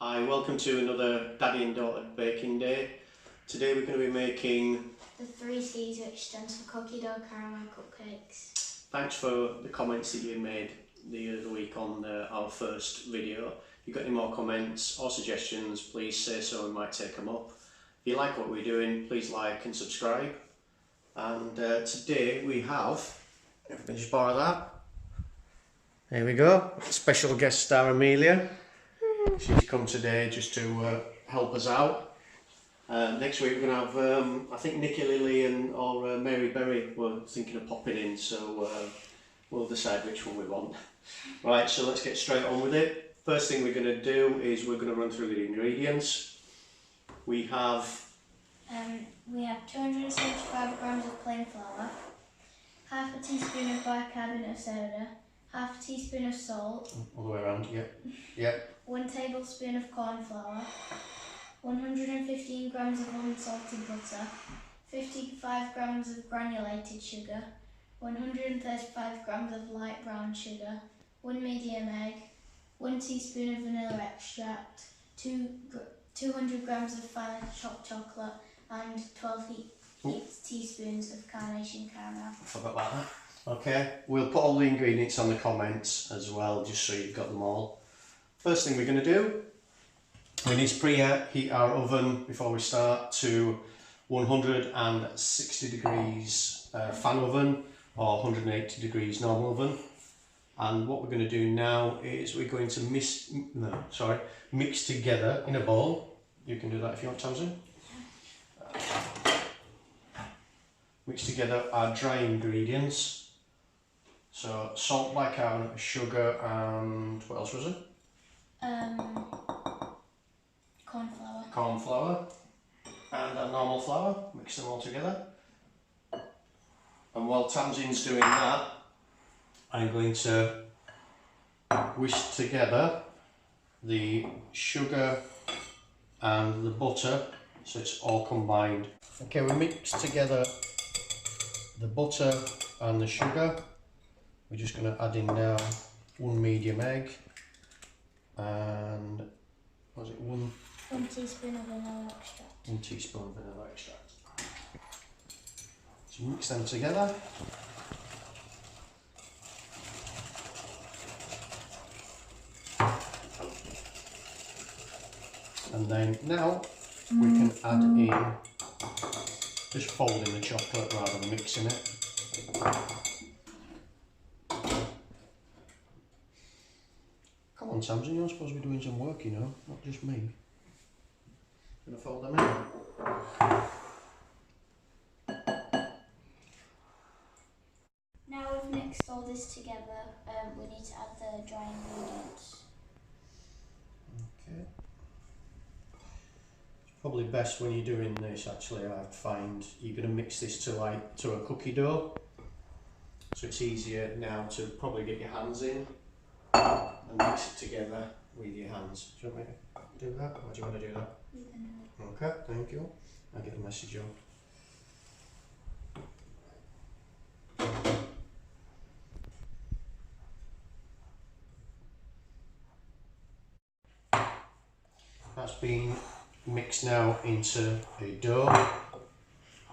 Hi, welcome to another Daddy and Daughter Baking Day. Today we're going to be making the 3 C's, which stands for cookie dough caramel cupcakes. Thanks for the comments that you made the other week on our first video. If you've got any more comments or suggestions, please say so, we might take them up. If you like what we're doing, please like and subscribe. And today we have, if I can just borrow that, there we go, special guest star Amelia. She's come today just to help us out. Next week we're going to have, I think Nikki Lilly or Mary Berry were thinking of popping in, so we'll decide which one we want. Right, so let's get straight on with it. First thing we're going to do is we're going to run through the ingredients. We have 275 grams of plain flour, half a teaspoon of bicarbonate of soda, half a teaspoon of salt, all the way around, yep. 1 tablespoon of corn flour, 115 grams of unsalted butter, 55 grams of granulated sugar, 135 grams of light brown sugar, 1 medium egg, 1 teaspoon of vanilla extract, 200 grams of finely chopped chocolate, and 12 teaspoons of carnation caramel. I forgot about that. Okay, we'll put all the ingredients on the comments as well, just so you've got them all. First thing we're going to do, we need to preheat our oven before we start to 160 degrees fan oven or 180 degrees normal oven. And what we're going to do now is we're going to mix together in a bowl. You can do that if you want, Tamsin. Mix together our dry ingredients. So salt, bicarbonate, sugar, and what else was it? Corn flour and our normal flour. Mix them all together. And while Tamsin's doing that, I'm going to whisk together the sugar and the butter so it's all combined. Okay, we mix together the butter and the sugar. We're just going to add in now 1 medium egg and was it 1 teaspoon of vanilla extract. 1 teaspoon of vanilla extract. So mix them together. And then now we can add in, just folding the chocolate rather than mixing it. Come on, Tamsin, you're supposed to be doing some work, you know, not just me. Gonna fold them in. Now we've mixed all this together, we need to add the dry ingredients. Okay. It's probably best when you're doing this, actually, I find you're going to mix this to a cookie dough. So it's easier now to probably get your hands in and mix it together with your hands. Do you want me to do that, or do you want to do that? You can do it. Okay, thank you. I'll get the message on. That's been mixed now into a dough.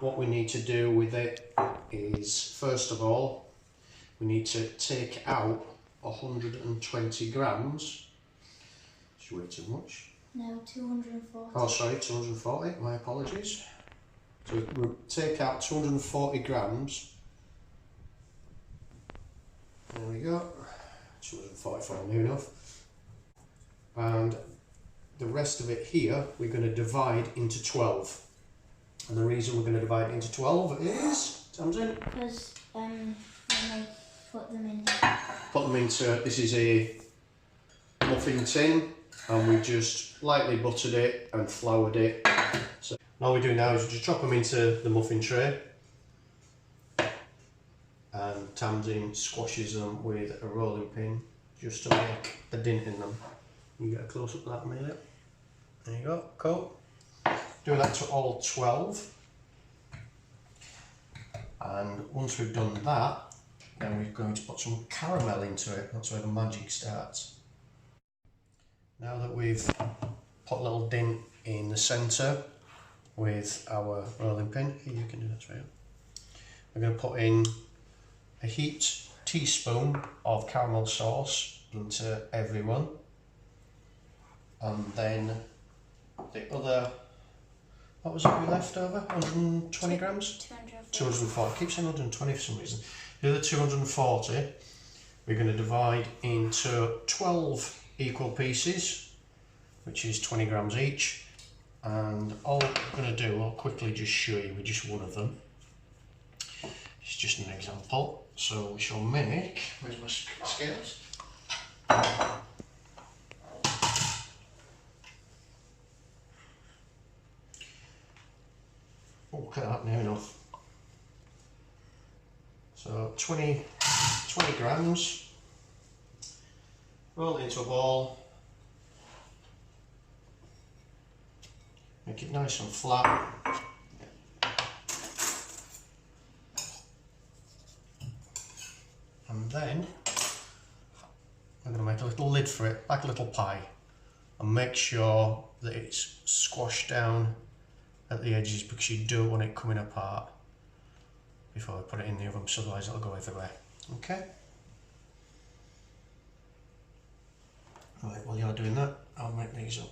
What we need to do with it is, first of all, we need to take out 120 grams. It's way too much. No, 240. Oh, sorry, 240, my apologies. So we'll take out 240 grams. There we go. 244 near enough. And the rest of it here, we're going to divide into 12. And the reason we're going to divide into 12 is, Tamsin? Because when they put them in. Put them into, this is a muffin tin, and we just lightly buttered it and floured it. So all we do now is just chop them into the muffin tray. And Tamsin squashes them with a rolling pin just to make a dint in them. You get a close up of that, Amelia. There you go, cool. Do that to all 12. And once we've done that, then we're going to put some caramel into it. That's where the magic starts. Now that we've put a little dint in the centre with our rolling pin. Here, you can do that, right? We're going to put in a heaped teaspoon of caramel sauce into every one, and then the other, what was it we left over? 120 grams? 240. I keep saying 120 for some reason. The other 240 we're going to divide into 12 equal pieces, which is 20 grams each. And all we're going to do, I'll quickly just show you with just one of them. It's just an example. So we shall make, where's my scales? Oh, look at that, near enough. So 20 grams, roll it into a ball, make it nice and flat. And then I'm going to make a little lid for it, like a little pie, and make sure that it's squashed down at the edges because you don't want it coming apart before I put it in the oven, so otherwise it'll go everywhere. Okay? Right, while you're doing that, I'll make these up.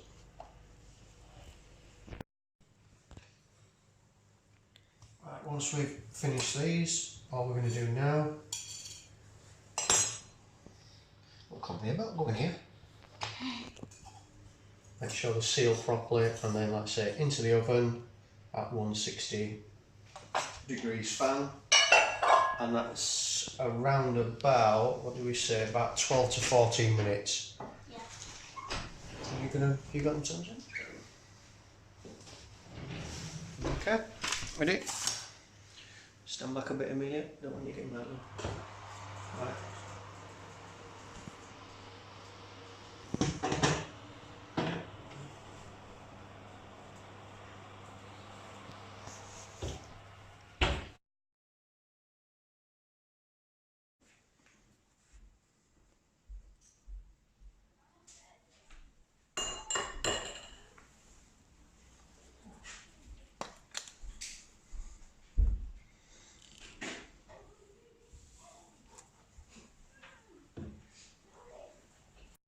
Right, once we've finished these, all we're going to do now, we'll come here, but go in here. Make sure they're sealed properly, and then, like I say, into the oven at 160 degrees fan, and that's around about, what do we say, about 12 to 14 minutes. Yeah. You got them times in? Okay, ready? Stand back a bit, Amelia. Don't want you getting mad. Right.